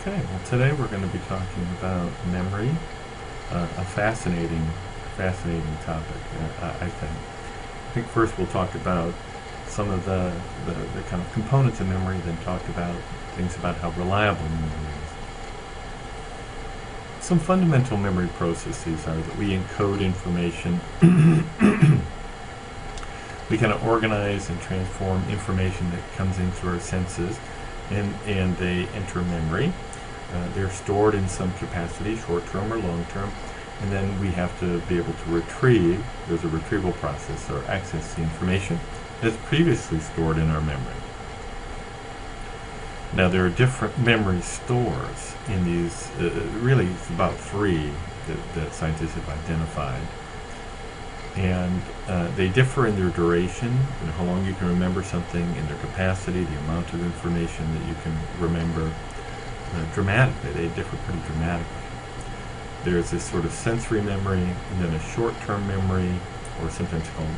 Okay, well today we're going to be talking about memory, a fascinating topic, I think. I think first we'll talk about some of the kind of components of memory, then talk about things about how reliable memory is. Some fundamental memory processes are that we encode information, we kind of organize and transform information that comes in through our senses, and they enter memory. They're stored in some capacity, short-term or long-term, and then we have to be able to retrieve. There's a retrieval process or access the information that's previously stored in our memory. Now there are different memory stores in these, really it's about three that scientists have identified. And they differ in their duration, how long you can remember something, in their capacity, the amount of information that you can remember. Dramatically, they differ pretty dramatically. There's this sort of sensory memory, and then a short-term memory, or sometimes called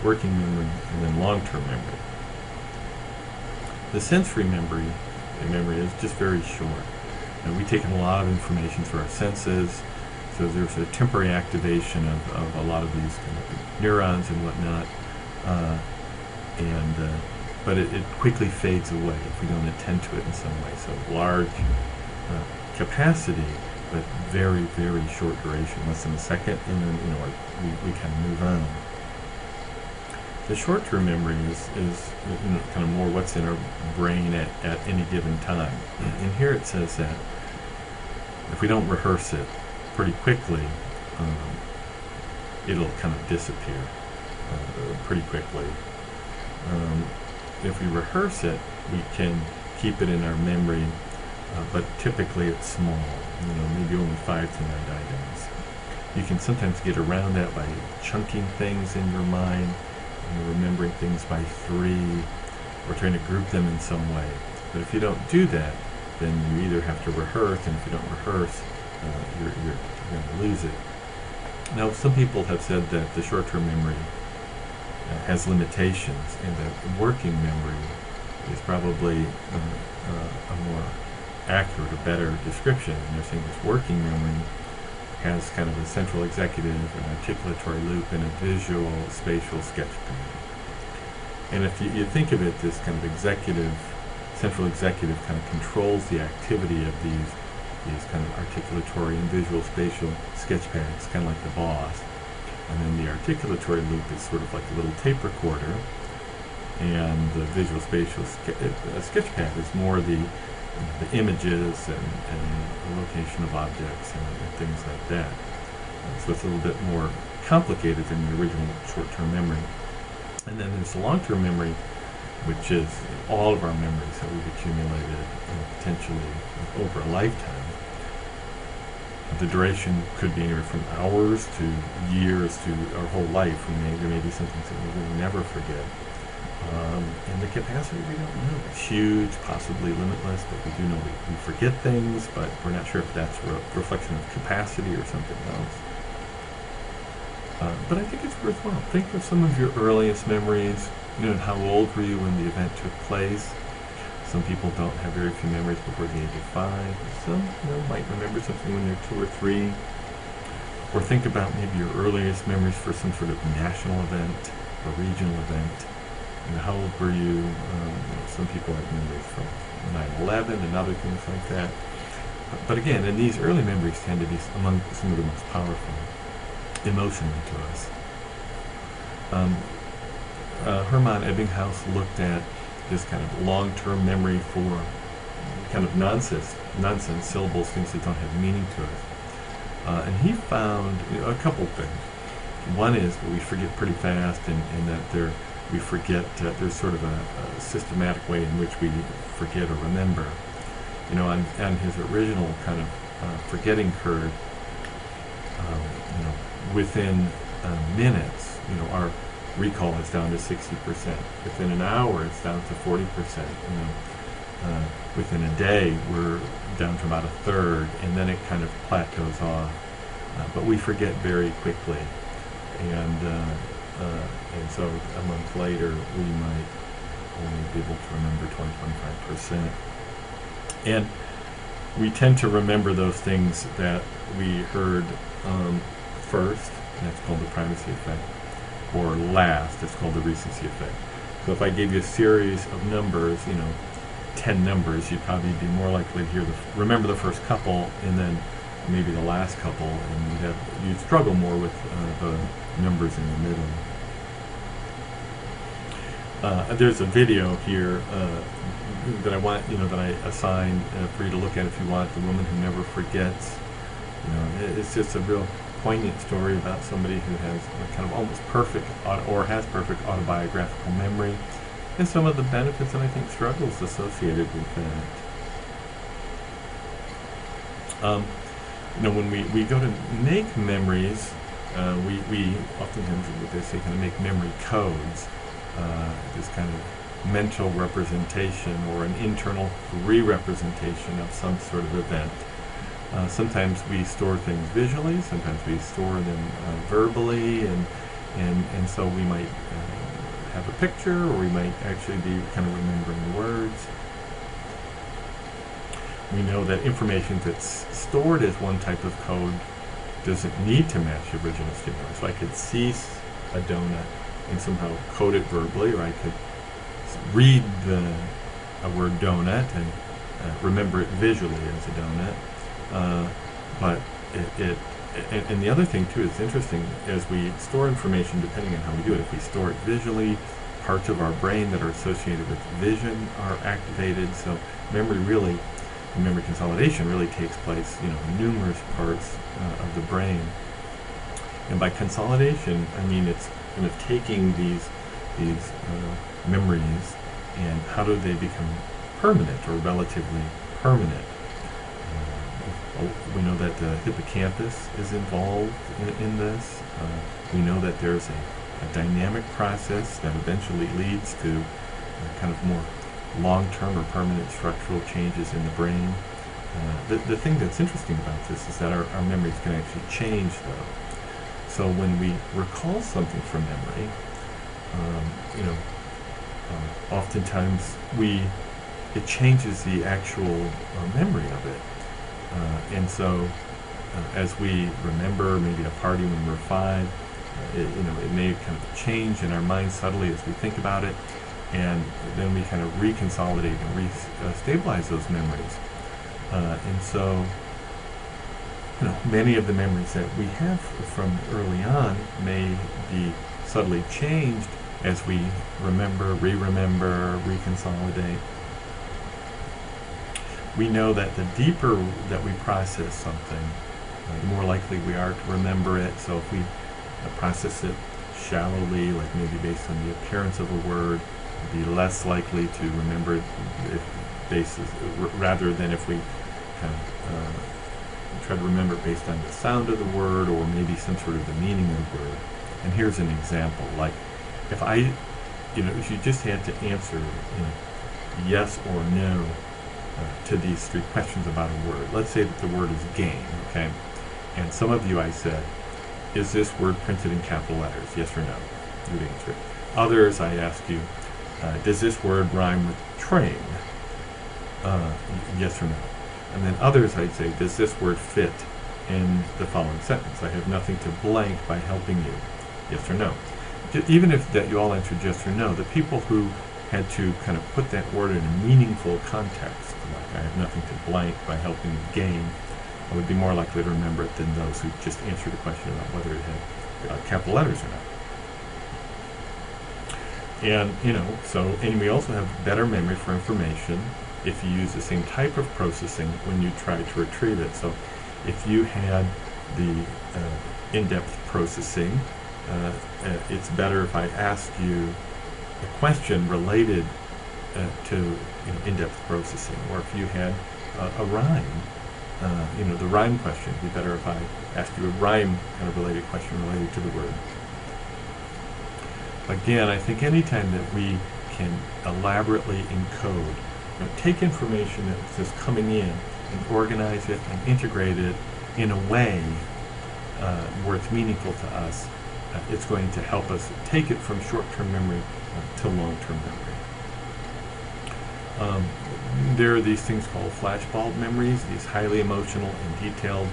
working memory, and then long-term memory. The sensory memory is just very short. And we take in a lot of information through our senses, so there's a temporary activation of a lot of these kind of neurons and whatnot, but it quickly fades away if we don't attend to it in some way. So large capacity, but very, very short duration, less than a second, and then we kind of move on. The short-term memory is kind of more what's in our brain at any given time. And here it says that if we don't rehearse it pretty quickly, it'll kind of disappear pretty quickly. If we rehearse it, we can keep it in our memory, but typically it's small, maybe only 5 to 9 items. You can sometimes get around that by chunking things in your mind, remembering things by 3, or trying to group them in some way. But if you don't do that, then you either have to rehearse, and if you don't rehearse, you're going to lose it. Now, some people have said that the short-term memory has limitations, and that working memory is probably a more accurate or better description. And they're saying this working memory has kind of a central executive, an articulatory loop, and a visual spatial sketch pad. And if you think of it, this kind of central executive kind of controls the activity of these kind of articulatory and visual spatial sketch pads, kind of like the boss. And then the articulatory loop is sort of like a little tape recorder, and the visual spatial sketch pad is more the images and the location of objects and things like that. So it's a little bit more complicated than the original short-term memory. And then there's the long-term memory, which is all of our memories that we've accumulated potentially over a lifetime. The duration could be anywhere from hours to years to our whole life. There may be some things that we will never forget. And the capacity, we don't know. It's huge, possibly limitless, but we do know we forget things, but we're not sure if that's a reflection of capacity or something else. But I think it's worthwhile. Think of some of your earliest memories, and how old were you when the event took place. Some people don't have very few memories before the age of 5. Some might remember something when they're 2 or 3. Or think about maybe your earliest memories for some sort of national event or regional event. How old were you? Some people have memories from 9/11 and other things like that. But again, and these early memories tend to be among some of the most powerful emotionally to us. Hermann Ebbinghaus looked at this kind of long-term memory for kind of nonsense syllables, things that don't have meaning to us. And he found a couple things. One is we forget pretty fast, and that we forget, there's sort of a systematic way in which we forget or remember. On his original kind of forgetting curve, within minutes, our recall is down to 60%. Within an hour, it's down to 40%. Within a day, we're down to about 1/3, and then it kind of plateaus off. But we forget very quickly, and so a month later, we might only be able to remember 20-25%. And we tend to remember those things that we heard first, and that's called the primacy effect, or last, it's called the recency effect. So if I gave you a series of numbers, 10 numbers, you'd probably be more likely to remember the first couple, and then maybe the last couple, and you'd struggle more with the numbers in the middle. There's a video here that I want, that I assigned for you to look at if you want. The Woman Who Never Forgets. It's just a real poignant story about somebody who has a kind of almost perfect or has perfect autobiographical memory, and some of the benefits and I think struggles associated with that. When we go to make memories, we oftentimes, what they say, kind of make memory codes. This kind of mental representation or an internal re-representation of some sort of event. Sometimes we store things visually, sometimes we store them verbally, and so we might have a picture, or we might actually be kind of remembering the words. We know that information that's stored as one type of code doesn't need to match the original stimulus. So I could see a donut and somehow code it verbally, or I could read a word donut and remember it visually as a donut. But and the other thing too is interesting, as we store information, depending on how we do it, if we store it visually, parts of our brain that are associated with vision are activated. So memory consolidation really takes place, in numerous parts of the brain. And by consolidation, I mean it's kind of taking these memories, and how do they become permanent or relatively permanent? We know that the hippocampus is involved in this. We know that there's a dynamic process that eventually leads to kind of more long-term or permanent structural changes in the brain. The thing that's interesting about this is that our memories can actually change, though. So when we recall something from memory, oftentimes it changes the actual memory of it. And so as we remember maybe a party when we were 5, it may kind of change in our mind subtly as we think about it, and then we kind of reconsolidate and stabilize those memories. And so many of the memories that we have from early on may be subtly changed as we remember, re-remember, reconsolidate. We know that the deeper that we process something, the more likely we are to remember it. So if we process it shallowly, like maybe based on the appearance of a word, we'd be less likely to remember it rather than if we kind of try to remember it based on the sound of the word, or maybe some sort of the meaning of the word. And here's an example. Like if if you just had to answer, yes or no to these 3 questions about a word. Let's say that the word is game, okay? And some of you, I said, is this word printed in capital letters? Yes or no? You would answer it. Others, I ask you, does this word rhyme with train? Yes or no? And then others, I'd say, does this word fit in the following sentence? I have nothing to blank by helping you. Yes or no? Even if that you all answered yes or no, the people who had to kind of put that word in a meaningful context, like I have nothing to blank by helping you game, I would be more likely to remember it than those who just answered the question about whether it had capital letters or not. And, and we also have better memory for information if you use the same type of processing when you try to retrieve it. So if you had the in-depth processing, it's better if I ask you a question related to in-depth processing, or if you had a rhyme, the rhyme question. It'd be better if I asked you a rhyme kind of related question related to the word. Again, I think anytime that we can elaborately encode, take information that's just coming in and organize it and integrate it in a way where it's meaningful to us, it's going to help us take it from short-term memory to long-term memory. Um, there are these things called flashbulb memories, these highly emotional and detailed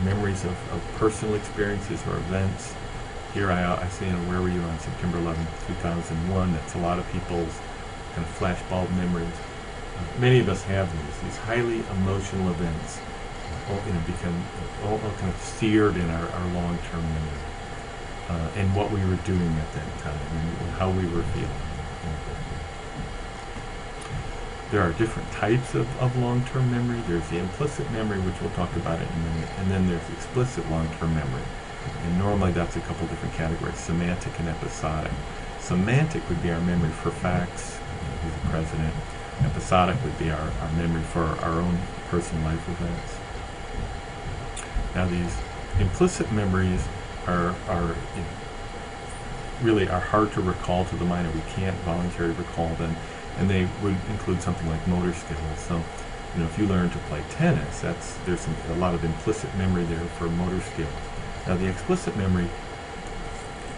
memories of personal experiences or events. Here I say, where were you on September 11th, 2001? That's a lot of people's kind of flashbulb memories. Many of us have these highly emotional events, become all kind of seared in our long-term memory, and what we were doing at that time and how we were feeling. There are different types of long-term memory. There's the implicit memory, which we'll talk about in a minute, and then there's explicit long-term memory. And normally that's a couple different categories, semantic and episodic. Semantic would be our memory for facts, who's the president. Episodic would be our memory for our own personal life events. Now these implicit memories are really hard to recall to the mind, or we can't voluntarily recall them. And they would include something like motor skills. So, if you learn to play tennis, there's a lot of implicit memory there for motor skills. Now, the explicit memory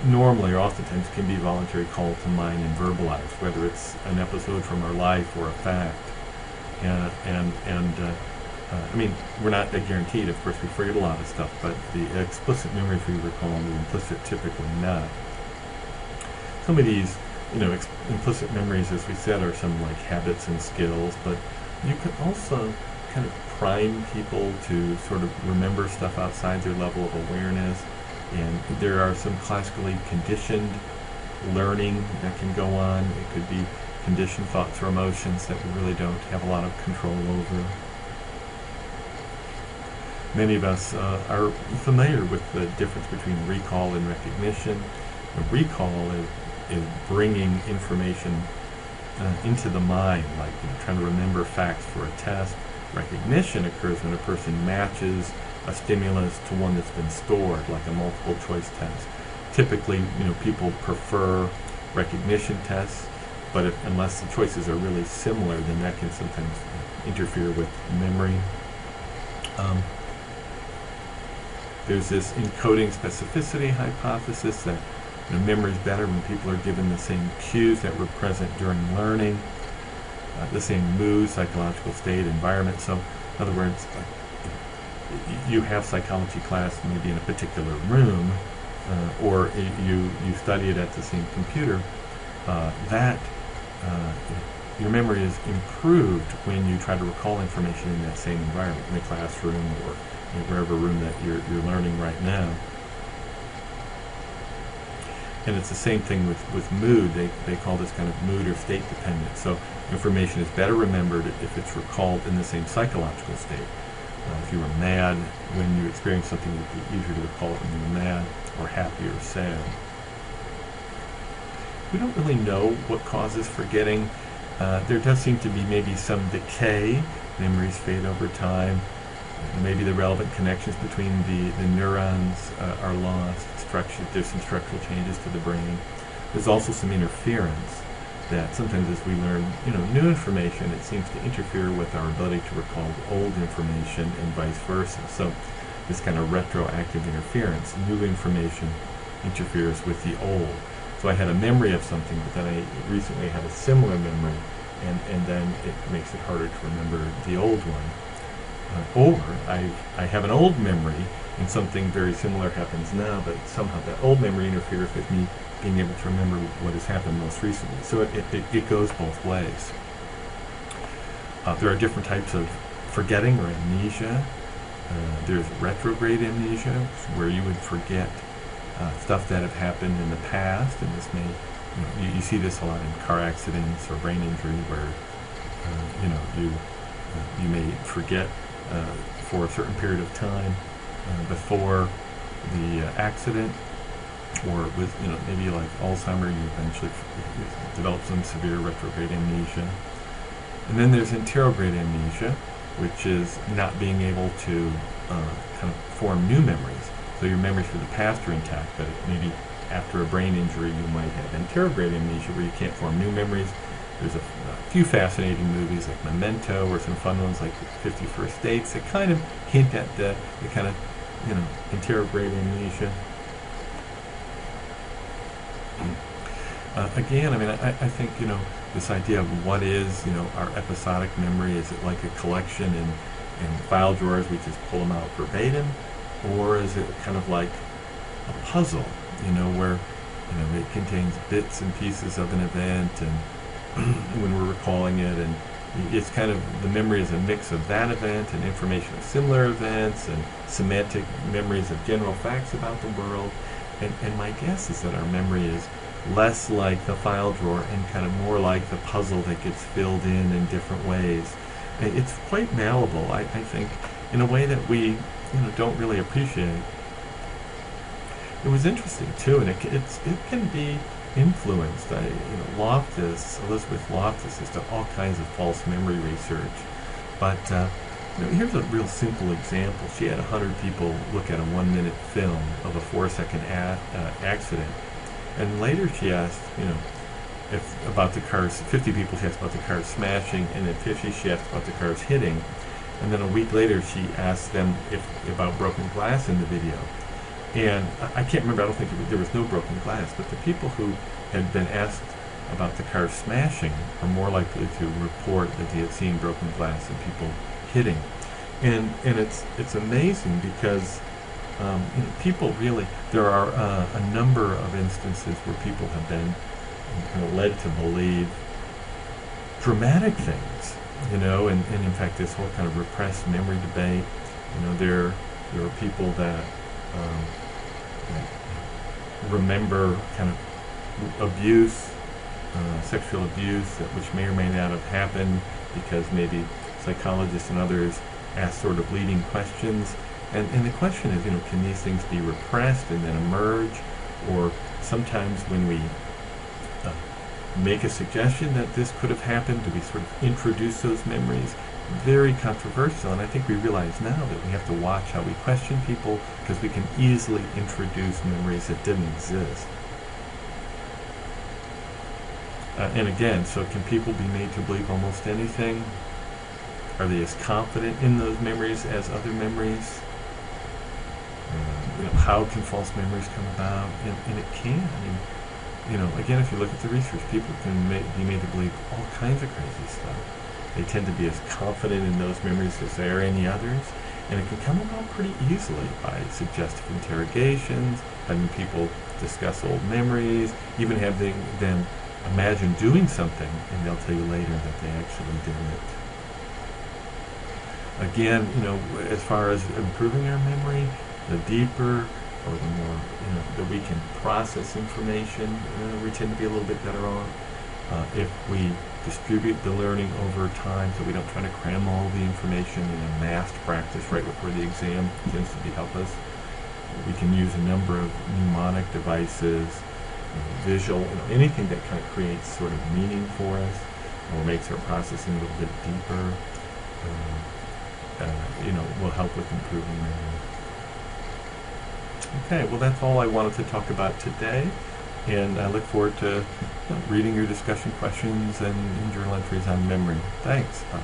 normally or oftentimes can be voluntarily called to mind and verbalized, whether it's an episode from our life or a fact. We're not guaranteed. Of course, we forget a lot of stuff, but the explicit memories we recall, the implicit typically not. Some of these implicit memories, as we said, are some like habits and skills, but you can also kind of prime people to sort of remember stuff outside their level of awareness, and there are some classically conditioned learning that can go on. It could be conditioned thoughts or emotions that we really don't have a lot of control over. Many of us are familiar with the difference between recall and recognition. Recall is bringing information into the mind, like trying to remember facts for a test. Recognition occurs when a person matches a stimulus to one that's been stored, like a multiple choice test. Typically, people prefer recognition tests, but unless the choices are really similar, then that can sometimes interfere with memory. There's this encoding specificity hypothesis that memory is better when people are given the same cues that were present during learning, the same mood, psychological state, environment. So, in other words, you have psychology class maybe in a particular room, or you study it at the same computer. Your memory is improved when you try to recall information in that same environment, in the classroom or wherever room that you're learning right now. And it's the same thing with mood. They call this kind of mood or state dependent. So information is better remembered if it's recalled in the same psychological state. If you were mad, when you experience something, it would be easier to recall it when you were mad or happy or sad. We don't really know what causes forgetting. There does seem to be maybe some decay. Memories fade over time. Maybe the relevant connections between the neurons are lost. There's some structural changes to the brain. There's also some interference that sometimes as we learn new information, it seems to interfere with our ability to recall old information and vice versa. So this kind of retroactive interference, new information interferes with the old. So I had a memory of something, but then I recently had a similar memory, and then it makes it harder to remember the old one. Or I have an old memory and something very similar happens now, but somehow that old memory interferes with me being able to remember what has happened most recently. So it goes both ways. There are different types of forgetting or amnesia. There's retrograde amnesia, where you would forget stuff that have happened in the past, and this may, you see this a lot in car accidents or brain injury, where you may forget for a certain period of time before the accident, or with maybe like Alzheimer's, you eventually develop some severe retrograde amnesia. And then there's anterograde amnesia, which is not being able to kind of form new memories. So your memories for the past are intact, but maybe after a brain injury you might have anterograde amnesia, where you can't form new memories. There's a few fascinating movies like Memento, or some fun ones like 50 First Dates that kind of hint at the kind of anterograde amnesia. Again, I mean, I think, this idea of what is, our episodic memory. Is it like a collection in file drawers, we just pull them out verbatim? Or is it kind of like a puzzle, where, it contains bits and pieces of an event, and when we're recalling it, and it's kind of, the memory is a mix of that event and information of similar events and semantic memories of general facts about the world. And my guess is that our memory is less like the file drawer and kind of more like the puzzle that gets filled in different ways. It's quite malleable, I think, in a way that we don't really appreciate. It was interesting too, and it can be influenced. Elizabeth Loftus has done all kinds of false memory research, but here's a real simple example. She had 100 people look at a 1-minute film of a 4-second accident, and later she asked, if about the cars. 50 people she asked about the cars smashing, and then 50 she asked about the cars hitting, and then a week later she asked them about broken glass in the video. And I can't remember, I don't think there was no broken glass, but the people who had been asked about the car smashing are more likely to report that they had seen broken glass and people hitting. And it's amazing because people really, there are a number of instances where people have been kind of led to believe dramatic things, and in fact this whole kind of repressed memory debate, there are people that remember kind of abuse, sexual abuse, which may or may not have happened because maybe psychologists and others ask sort of leading questions. And the question is, can these things be repressed and then emerge? Or sometimes when we make a suggestion that this could have happened, do we sort of introduce those memories? Very controversial, and I think we realize now that we have to watch how we question people, because we can easily introduce memories that didn't exist. And again, so can people be made to believe almost anything? Are they as confident in those memories as other memories? How can false memories come about? And it can. Again, if you look at the research, people can be made to believe all kinds of crazy stuff. They tend to be as confident in those memories as there are any others, and it can come about pretty easily by suggestive interrogations, having people discuss old memories, even having them imagine doing something, and they'll tell you later that they actually did it. Again, as far as improving our memory, the deeper or the more that we can process information, we tend to be a little bit better off. If we distribute the learning over time, so we don't try to cram all the information in a massed practice right before the exam, tends to help us. We can use a number of mnemonic devices, visual, anything that kind of creates sort of meaning for us or makes our processing a little bit deeper, will help with improving memory. Okay, well that's all I wanted to talk about today, and I look forward to reading your discussion questions and journal entries on memory. Thanks. Bye.